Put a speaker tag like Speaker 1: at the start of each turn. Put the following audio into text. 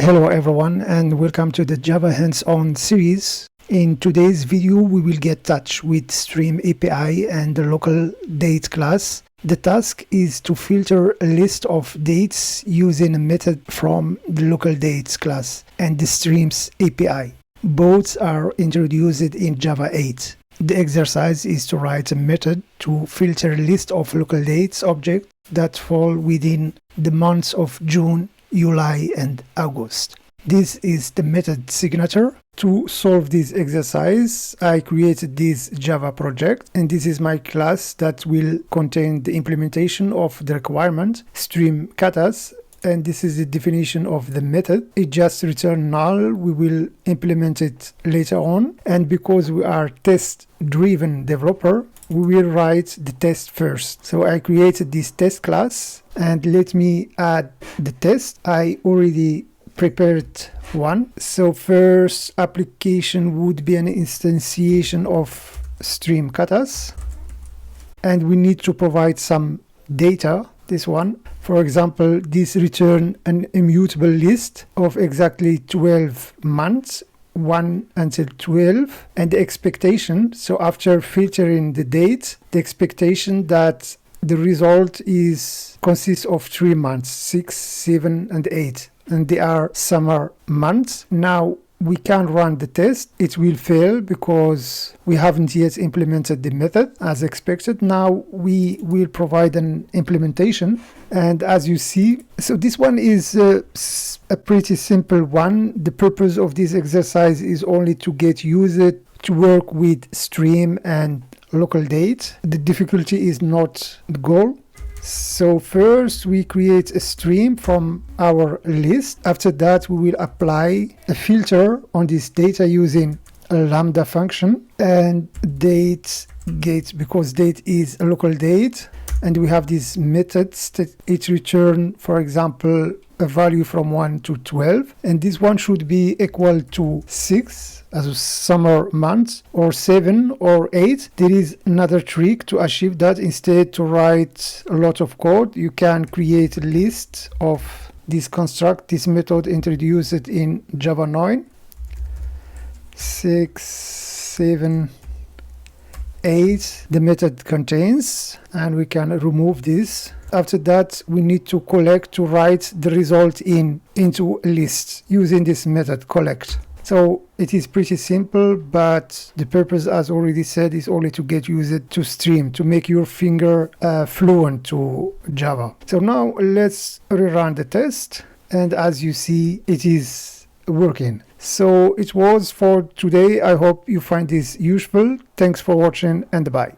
Speaker 1: Hello everyone and welcome to the Java hands-on series. In today's video we will get in touch with Stream API and the LocalDate class. The task is to filter a list of dates using a method from the LocalDate class and the Streams API. Both are introduced in Java 8. The exercise is to write a method to filter a list of LocalDates objects that fall within the months of June, July and August. This is the method signature. To solve this exercise, I created this Java project, and this is my class that will contain the implementation of the requirement stream katas, and this is the definition of the method. It just returns null. We will implement it later on, and because we are test-driven developer, we will write the test first. So I created this test class, and let me add the test. I already prepared one. So first application would be an instantiation of stream katas, and we need to provide some data. This one, for example, this return an immutable list of exactly 12 months, 1 until 12, and the expectation. So after filtering the date, the expectation that the result consists of 3 months, 6, 7 and 8, and they are summer months. Now we can't run the test. It will fail because we haven't yet implemented the method as expected. Now we will provide an implementation, and as you see, so this one is a pretty simple one. The purpose of this exercise is only to get used to work with Stream and LocalDate. The difficulty is not the goal. So first we create a stream from our list. After that we will apply a filter on this data using a lambda function and date get, because date is a local date, and we have these methods that it return, for example, a value from 1 to 12, and this one should be equal to 6 as a summer month, or 7 or 8. There is another trick to achieve that. Instead to write a lot of code, you can create a list of this construct. This method introduced in Java 9. 6, 7, 8 the method contains, and we can remove this. After that we need to collect to write the result into a list using this method collect. So it is pretty simple, but the purpose, as already said, is only to get used to Stream, to make your finger fluent to Java. So now let's rerun the test, and as you see, it is working. So it was for today. I hope you find this useful. Thanks for watching, and bye.